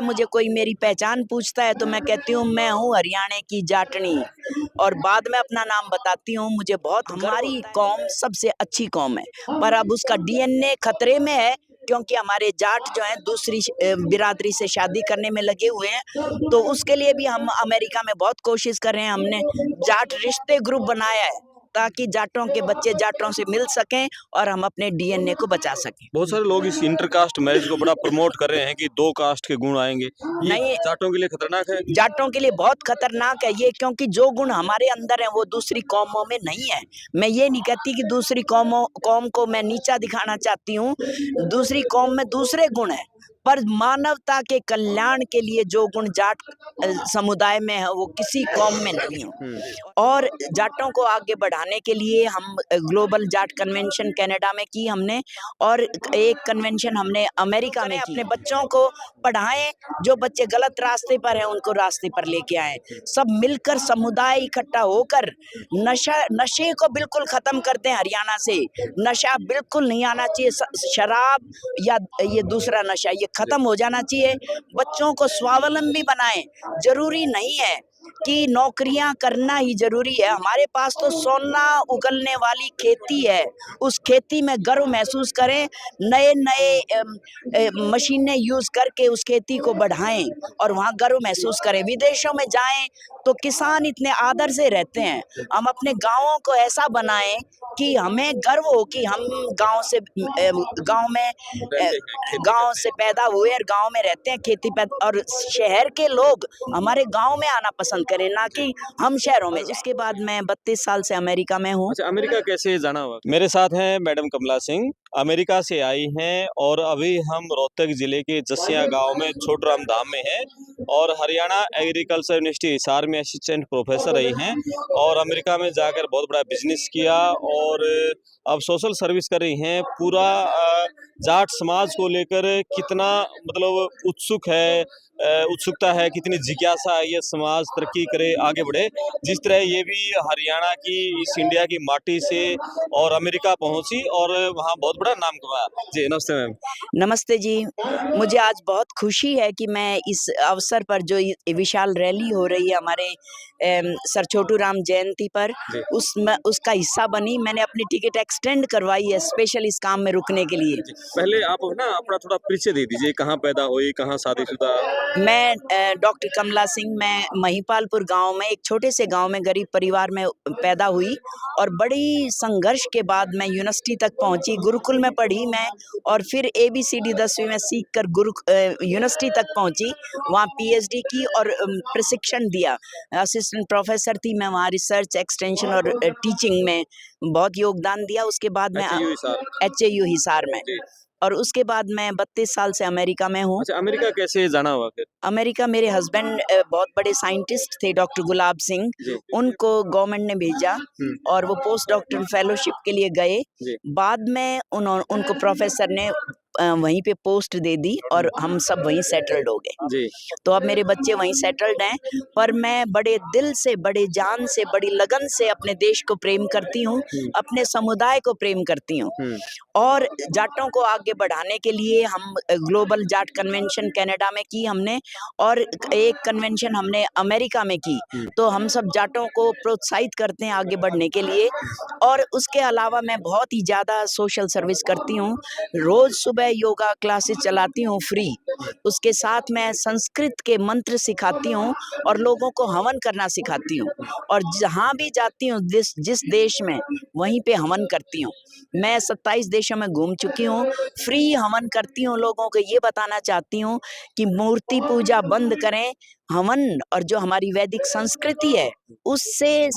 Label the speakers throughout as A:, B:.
A: मुझे कोई मेरी पहचान पूछता है तो मैं कहती हूँ मैं हूँ हरियाणा की जाटनी, और बाद में अपना नाम बताती हूँ। मुझे बहुत हमारी कौम सबसे अच्छी कौम है, पर अब उसका डीएनए खतरे में है, क्योंकि हमारे जाट जो हैं दूसरी बिरादरी से शादी करने में लगे हुए हैं। तो उसके लिए भी हम अमेरिका में बहुत कोशिश कर रहे हैं। हमने जाट रिश्ते ग्रुप बनाया है ताकि जाटों के बच्चे जाटों से मिल सकें और हम अपने डीएनए को बचा सकें।
B: बहुत सारे लोग इस इंटरकास्ट मैरिज को बड़ा प्रमोट कर रहे हैं कि 2 कास्ट के गुण आएंगे। ये
A: नहीं,
B: जाटों के लिए खतरनाक है।
A: जाटों के लिए बहुत खतरनाक है ये, क्योंकि जो गुण हमारे अंदर है वो दूसरी कौमों में नहीं है। मैं ये नहीं कहती कि दूसरी कौम को मैं नीचा दिखाना चाहती हूँ। दूसरी कौम में दूसरे गुण है, पर मानवता के कल्याण के लिए जो गुण जाट समुदाय में है वो किसी कौम में नहीं हो। और जाटों को आगे बढ़ाने के लिए हम ग्लोबल जाट कन्वेंशन कनाडा में की हमने, और एक कन्वेंशन हमने अमेरिका में की। अपने बच्चों को पढ़ाएं, जो बच्चे गलत रास्ते पर हैं उनको रास्ते पर लेके आए। सब मिलकर समुदाय इकट्ठा होकर नशे को बिल्कुल खत्म करते हैं। हरियाणा से नशा बिल्कुल नहीं आना चाहिए, शराब या ये दूसरा नशा ये खत्म हो जाना चाहिए। बच्चों को स्वावलंबी बनाएं। जरूरी नहीं है कि नौकरियां करना ही जरूरी है। हमारे पास तो सोना उगलने वाली खेती है, उस खेती में गर्व महसूस करें। नए नए मशीनें यूज करके उस खेती को बढ़ाएं और वहाँ गर्व महसूस करें। विदेशों में जाएं तो किसान इतने आदर से रहते हैं। हम अपने गांवों को ऐसा बनाएं कि हमें गर्व हो कि हम गांव से पैदा हुए और गांव में रहते हैं, खेती पैदा, और शहर के लोग हमारे गांव में आना पसंद करें, ना कि हम शहरों में। जिसके बाद मैं 32 साल से अमेरिका में हूँ।
B: अच्छा, अमेरिका कैसे जाना हुआ? मेरे साथ हैं मैडम कमला सिंह, अमेरिका से आई हैं और अभी हम रोहतक जिले के जसिया गांव में छोटराम धाम में हैं और हरियाणा एग्रीकल्चर यूनिवर्सिटी हिसार में असिस्टेंट प्रोफेसर रही हैं और अमेरिका में जाकर बहुत बड़ा बिजनेस किया और अब सोशल सर्विस कर रही हैं। पूरा जाट समाज को लेकर कितना मतलब उत्सुकता है, कितनी जिज्ञासा है, ये समाज तरक्की करे, आगे बढ़े। जिस तरह ये भी हरियाणा की, इस इंडिया की माटी से और अमेरिका पहुंची और वहाँ बहुत बड़ा नाम कमाया। जी नमस्ते मैम।
A: नमस्ते जी, मुझे आज बहुत खुशी है कि मैं इस अवसर पर जो विशाल रैली हो रही है हमारे सर छोटू राम जयंती पर, उसका हिस्सा बनी। मैंने अपनी टिकट एक्सटेंड करवाई है स्पेशल इस काम में रुकने के लिए।
B: पहले आप ना अपना थोड़ा परिचय दे दीजिए, कहाँ पैदा हुई, कहाँ शादीशुदा?
A: मैं डॉक्टर कमला सिंह, मैं महिपालपुर गांव में, एक छोटे से गांव में गरीब परिवार में पैदा हुई और बड़ी संघर्ष के बाद मैं यूनिवर्सिटी तक पहुंची। गुरुकुल में पढ़ी मैं और फिर ABCD 10वीं में सीख कर यूनिवर्सिटी तक पहुंची। वहाँ PhD की और प्रशिक्षण दिया। असिस्टेंट प्रोफेसर थी मैं वहाँ, रिसर्च एक्सटेंशन और टीचिंग में बहुत योगदान दिया। उसके बाद मैं HAU हिसार में, और उसके बाद मैं 32 साल से अमेरिका में हूँ।
B: अच्छा, अमेरिका कैसे जाना हुआ फिर?
A: अमेरिका मेरे हस्बैंड बहुत बड़े साइंटिस्ट थे, डॉक्टर गुलाब सिंह, उनको गवर्नमेंट ने भेजा और वो पोस्ट डॉक्टर फेलोशिप के लिए गए। बाद में उनको प्रोफेसर ने वहीं पे पोस्ट दे दी और हम सब वहीं सेटल्ड हो गए। तो अब मेरे बच्चे वहीं सेटल्ड हैं, पर मैं बड़े दिल से, बड़े जान से, बड़ी लगन से अपने देश को प्रेम करती हूँ, अपने समुदाय को प्रेम करती हूँ। और जाटों को आगे बढ़ाने के लिए हम ग्लोबल जाट कन्वेंशन कनाडा में की हमने, और एक कन्वेंशन हमने अमेरिका में की। तो हम सब जाटों को प्रोत्साहित करते हैं आगे बढ़ने के लिए। और उसके अलावा मैं बहुत ही ज़्यादा सोशल सर्विस करती हूँ। रोज़ सुबह योगा क्लासेस चलाती हूँ फ्री। उसके साथ मैं संस्कृत के मंत्र सिखाती हूँ और लोगों को हवन करना सिखाती हूँ, और जहाँ भी जाती हूँ जिस देश में, वहीं पे हवन करती हूँ। मैं 27 देशों में घूम चुकी हूँ। फ्री हवन करती हूँ। लोगों को ये बताना चाहती हूँ कि मूर्ति पूजा बंद करें, हवन और जो हमारी वैदिक संस्कृति है उससे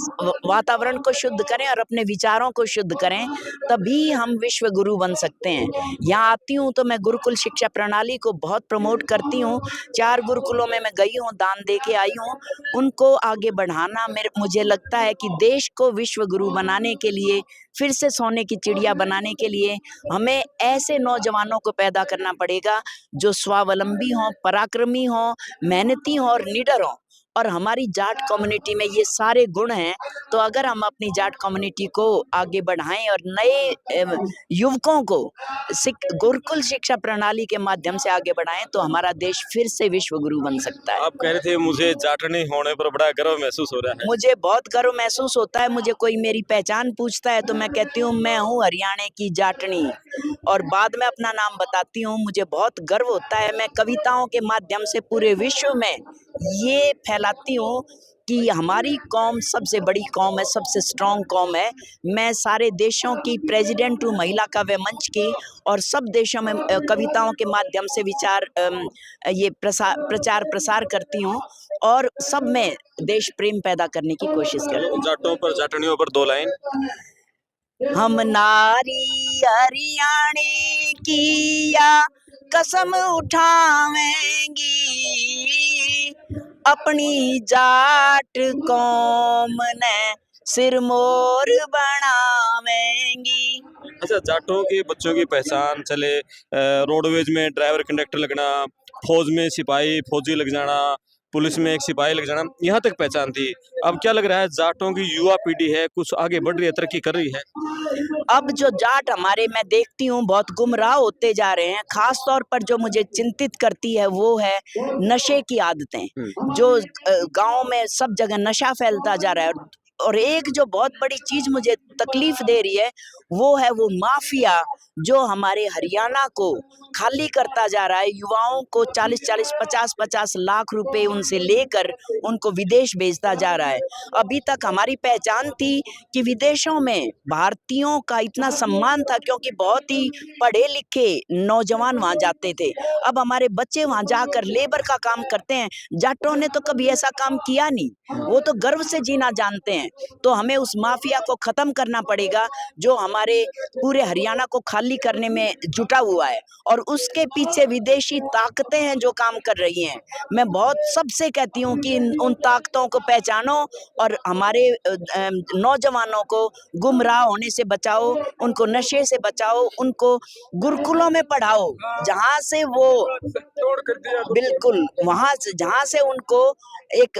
A: वातावरण को शुद्ध करें और अपने विचारों को शुद्ध करें, तभी हम विश्व गुरु बन सकते हैं। यहाँ आती हूँ तो मैं गुरुकुल शिक्षा प्रणाली को बहुत प्रमोट करती हूँ। 4 गुरुकुलों में मैं गई हूँ, दान दे के आई हूँ। उनको आगे बढ़ाना मुझे लगता है कि देश को विश्व गुरु बनाने के लिए, फिर से सोने की चिड़िया बनाने के लिए हमें ऐसे नौजवानों को पैदा करना पड़ेगा जो स्वावलंबी हों, पराक्रमी हों, मेहनती हों और निडर हों। और हमारी जाट कम्युनिटी में ये सारे गुण हैं, तो अगर हम अपनी जाट कम्युनिटी को आगे बढ़ाएं और नए युवकों को गुरुकुल शिक्षा प्रणाली के माध्यम से आगे बढ़ाएं, तो हमारा देश फिर से विश्व गुरु बन सकता है।
B: आप कह रहे थे मुझे जाटनी होने पर बड़ा गर्व महसूस हो रहा है।
A: मुझे बहुत गर्व महसूस होता है। मुझे कोई मेरी पहचान पूछता है तो मैं कहती हूँ मैं हूँ हरियाणा की जाटनी, और बाद में अपना नाम बताती हूँ। मुझे बहुत गर्व होता है। मैं कविताओं के माध्यम से पूरे विश्व में ये फैलाती हूँ कि हमारी कौम सबसे बड़ी कौम है, सबसे स्ट्रॉन्ग कौम है। मैं सारे देशों की प्रेसिडेंट हूँ महिला काव्य मंच की, और सब देशों में कविताओं के माध्यम से विचार ये प्रचार प्रसार करती हूँ, और सब में देश प्रेम पैदा करने की कोशिश करती हूँ।
B: जाटों पर जाटनियों पर 2 लाइन।
A: हम नारी हरियाणे की या कसम उठावेंगी, अपनी जाट कौम ने सिरमौर बनावेंगी।
B: अच्छा, जाटों के बच्चों की पहचान चले रोडवेज में ड्राइवर कंडक्टर लगना, फौज में सिपाही फौजी लग जाना, पुलिस में एक सिपाही लग जाना, यहाँ तक पहचान थी। अब क्या लग रहा है जाटों की युवा पीढ़ी है कुछ आगे बढ़ रही है, तरक्की कर रही है?
A: अब जो जाट हमारे मैं देखती हूँ बहुत गुमराह होते जा रहे हैं। खास तौर पर जो मुझे चिंतित करती है वो है नशे की आदतें, जो गांव में सब जगह नशा फैलता जा रहा है। और एक जो बहुत बड़ी चीज मुझे तकलीफ दे रही है वो है वो माफिया, जो हमारे हरियाणा को खाली करता जा रहा है। युवाओं को 40-40, 50-50 लाख रुपए उनसे लेकर उनको विदेश भेजता जा रहा है। अभी तक हमारी पहचान थी कि विदेशों में भारतीयों का इतना सम्मान था क्योंकि बहुत ही पढ़े लिखे नौजवान वहां जाते थे। अब हमारे बच्चे वहां जाकर लेबर का काम करते हैं। जाटों ने तो कभी ऐसा काम किया नहीं, वो तो गर्व से जीना जानते हैं। तो हमें उस माफिया को खत्म करना पड़ेगा जो हमारे पूरे हरियाणा को खाली करने में जुटा हुआ है, और उसके पीछे विदेशी ताकतें हैं जो काम कर रही हैं। मैं बहुत सबसे कहती हूँ कि उन ताकतों को पहचानो और हमारे नौजवानों को गुमराह होने से बचाओ, उनको नशे से बचाओ, उनको गुरुकुलों में पढ़ाओ जहाँ से वो बिल्कुल वहां से जहाँ से उनको एक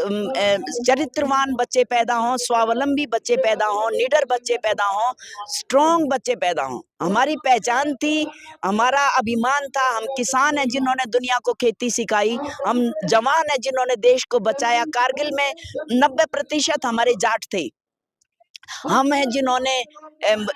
A: चरित्रवान बच्चे पैदा हों, स्वावलंबी बच्चे पैदा हों, निडर बच्चे पैदा हों, स्ट्रॉन्ग बच्चे पैदा हों। हमारी पहचान थी, हमारा अभिमान था। हम किसान हैं जिन्होंने दुनिया को खेती सिखाई, हम जवान हैं जिन्होंने देश को बचाया। कारगिल में 90% हमारे जाट थे। हम हैं जिन्होंने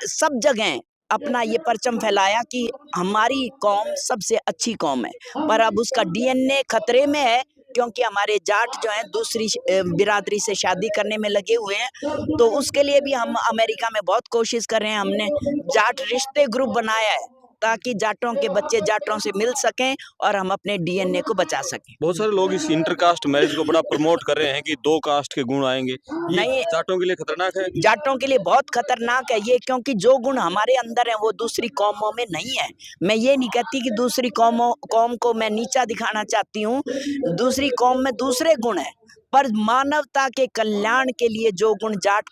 A: सब जगह अपना ये परचम फैलाया कि हमारी कौम सबसे अच्छी कौम है। पर अब उसका डीएनए खतरे में है क्योंकि हमारे जाट जो हैं दूसरी बिरादरी से शादी करने में लगे हुए हैं। तो उसके लिए भी हम अमेरिका में बहुत कोशिश कर रहे हैं। हमने जाट रिश्ते ग्रुप बनाया है ताकि जाटों के बच्चे जाटों से मिल सकें और हम अपने डीएनए को बचा सकें।
B: बहुत सारे लोग इस इंटरकास्ट मैरिज को बड़ा प्रमोट कर रहे हैं कि 2 कास्ट के गुण आएंगे।
A: नहीं,
B: जाटों के लिए खतरनाक है।
A: जाटों के लिए बहुत खतरनाक है ये, क्योंकि जो गुण हमारे अंदर है वो दूसरी कौमों में नहीं है। मैं ये नहीं कहती कि दूसरी कौम को मैं नीचा दिखाना चाहती हूँ। दूसरी कौम में दूसरे गुण है, पर मानवता के कल्याण के लिए जो गुण जाट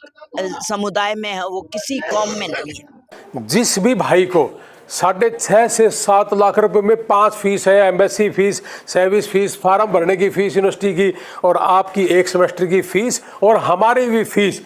A: समुदाय में है वो किसी कौम में नहीं है।
C: जिस भी भाई को 6.5 से 7 लाख रुपए में 5 फीस है, embassy fees, service fees, form भरने की फीस यूनिवर्सिटी की, और आपकी 1 सेमेस्टर की फीस और हमारी भी फीस,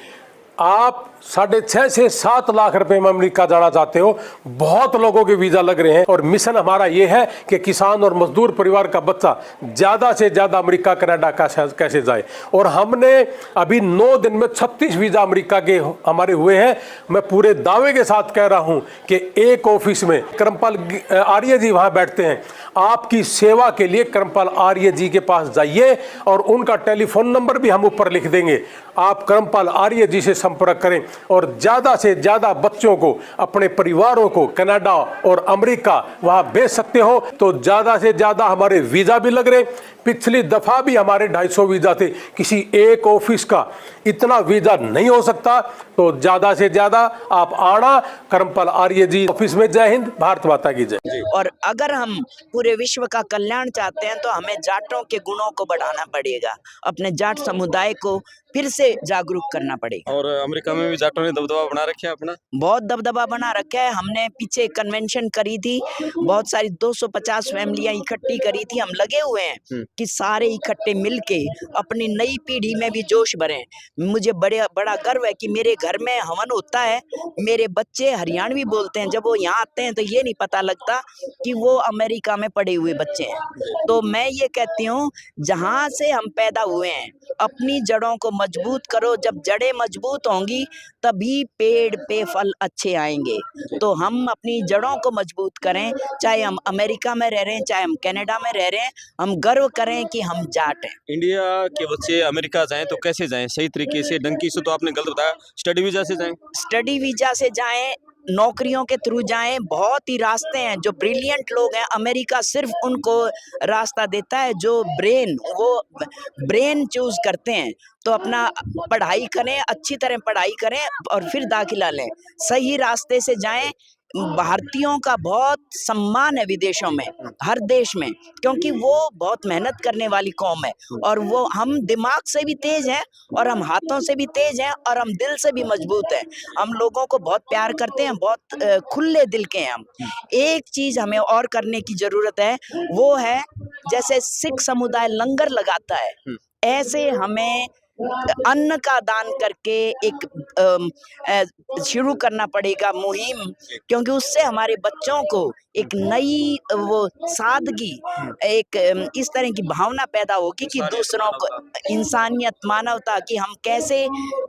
C: आप 6.5 से 7 लाख रुपए में अमेरिका जाना चाहते हो। बहुत लोगों के वीजा लग रहे हैं और मिशन हमारा ये है कि किसान और मजदूर परिवार का बच्चा ज़्यादा से ज़्यादा अमेरिका कनाडा कैसे जाए। और हमने अभी 9 दिन में 36 वीजा अमेरिका के हमारे हुए हैं। मैं पूरे दावे के साथ कह रहा हूं कि एक ऑफिस में करमपाल आर्य जी वहां बैठते हैं। आपकी सेवा के लिए करमपाल आर्य जी के पास जाइए और उनका टेलीफोन नंबर भी हम ऊपर लिख देंगे। आप करमपाल आर्य जी से संपर्क करें और ज़्यादा से ज़्यादा बच्चों को, अपने परिवारों को कनाडा और अमेरिका वहाँ भेज सकते हो। तो ज़्यादा से ज़्यादा हमारे वीज़ा भी लग रहे। पिछली दफ़ा भी हमारे 250 वीज़ा थे। किसी एक ऑफिस का इतना वीज़ा नहीं हो सकता। तो ज़्यादा से ज़्यादा आप आना करमपाल आर्य जी ऑफिस में। जय हिंद, भारत माता की जय।
A: और अगर हम पूरे विश्व का कल्याण चाहते हैं तो हमें जाटों के गुणों को बढ़ाना पड़ेगा, अपने जाट समुदाय को फिर से जागरूक करना पड़ेगा।
B: और अमेरिका में भी जाटों ने दबदबा बना रखा है अपना।
A: बहुत दबदबा बना रखा है। हमने पीछे कन्वेंशन करी थी, बहुत सारी 250 फैमिलियां इकट्ठी करी थी। हम लगे हुए हैं कि सारे इकट्ठे मिलके अपनी नई पीढ़ी में भी जोश भरें। मुझे बड़ा गर्व है कि मेरे घर में हवन होता है, मेरे बच्चे हरियाणवी बोलते हैं। जब वो यहाँ आते हैं तो ये नहीं पता लगता कि वो अमेरिका में पड़े हुए बच्चे हैं। तो मैं ये कहती हूँ, जहाँ से हम पैदा हुए हैं अपनी जड़ों को मजबूत करो। जब जड़ें मजबूत होंगी तभी पेड़ पे फल अच्छे आएंगे। तो हम अपनी जड़ों को मजबूत करें, चाहे हम अमेरिका में रह रहे हैं, चाहे हम कनाडा में रह रहे हैं, हम गर्व करें कि हम जाट हैं।
B: इंडिया के बच्चे अमेरिका जाएं तो कैसे जाएं? सही तरीके से, डंकी से तो आपने गलत बताया, स्टडी वीजा से जाएं।
A: स्टडी वीजा से जाएं, नौकरियों के थ्रू जाएं। बहुत ही रास्ते हैं। जो ब्रिलियंट लोग हैं, अमेरिका सिर्फ उनको रास्ता देता है जो ब्रेन चूज करते हैं। तो अपना पढ़ाई करें, अच्छी तरह पढ़ाई करें और फिर दाखिला लें। सही रास्ते से जाएं। भारतीयों का बहुत सम्मान है विदेशों में, हर देश में, क्योंकि वो बहुत मेहनत करने वाली कौम है। और वो हम दिमाग से भी तेज हैं और हम हाथों से भी तेज हैं और हम दिल से भी मजबूत हैं। हम लोगों को बहुत प्यार करते हैं, बहुत खुले दिल के हैं हम। एक चीज हमें और करने की जरूरत है, वो है जैसे सिख समुदाय लंगर लगाता है, ऐसे हमें अन्न का दान करके एक शुरू करना पड़ेगा मुहिम, क्योंकि उससे हमारे बच्चों को एक नई वो सादगी, एक इस तरह की भावना पैदा होगी कि दूसरों को इंसानियत, मानवता की हम कैसे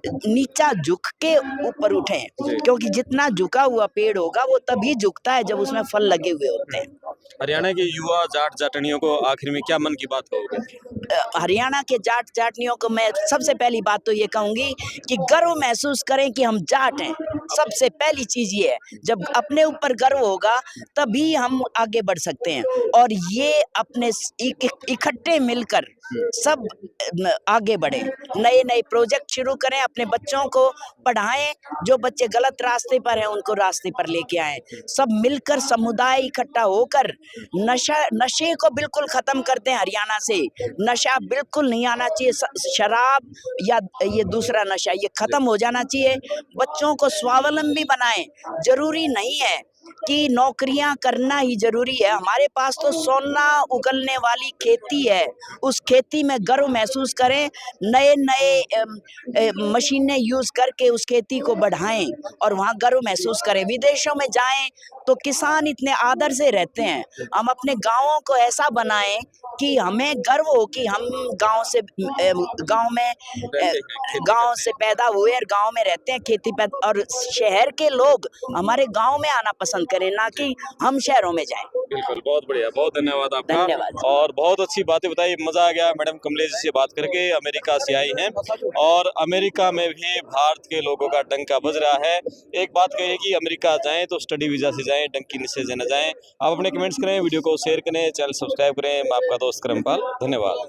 A: नीचा झुक के ऊपर उठें। क्योंकि जितना झुका हुआ पेड़ होगा वो तभी झुकता है जब उसमें फल लगे हुए होते हैं।
B: हरियाणा के युवा जाट जाटनियों को आखिर में क्या मन की बात कहोगे?
A: हरियाणा के जाट जाटनियों को मैं सबसे पहली बात तो ये कहूंगी कि गर्व महसूस करें कि हम जाट हैं। सबसे पहली चीज ये है, जब अपने ऊपर गर्व होगा तभी हम आगे बढ़ सकते हैं। और ये अपने इकट्ठे मिलकर सब आगे बढ़े, नए नए प्रोजेक्ट शुरू करें, अपने बच्चों को पढ़ाएं। जो बच्चे गलत रास्ते पर हैं उनको रास्ते पर लेके आएं। सब मिलकर समुदाय इकट्ठा होकर नशे को बिल्कुल खत्म करते हैं। हरियाणा से नशा बिल्कुल नहीं आना चाहिए। शराब या ये दूसरा नशा, ये खत्म हो जाना चाहिए। बच्चों को स्वावलंबी बनाएं। जरूरी नहीं है कि नौकरियां करना ही जरूरी है। हमारे पास तो सोना उगलने वाली खेती है, उस खेती में गर्व महसूस करें। नए नए मशीनें यूज करके उस खेती को बढ़ाएं और वहाँ गर्व महसूस करें। विदेशों में जाएं तो किसान इतने आदर से रहते हैं। हम अपने गाँवों को ऐसा बनाएं कि हमें गर्व हो कि हम गाँव से पैदा हुए और गाँव में रहते हैं, खेती पर। और शहर के लोग हमारे गाँव में आना पसंद करें, ना कि हम शहरों में जाएं।
B: बिल्कुल, बहुत बढ़िया, बहुत धन्यवाद आपका।
A: धन्यवाद।
B: और बहुत अच्छी बातें बताई, मजा आ गया मैडम कमलेश जी से बात करके। अमेरिका से आई हैं और अमेरिका में भी भारत के लोगों का डंका बज रहा है। एक बात कहिए कि अमेरिका जाएं तो स्टडी वीजा से जाएं, डंकी से न जाएं। आप अपने कमेंट्स करें, वीडियो को शेयर करें, चैनल सब्सक्राइब करें। मैं आपका दोस्त करमपाल, धन्यवाद।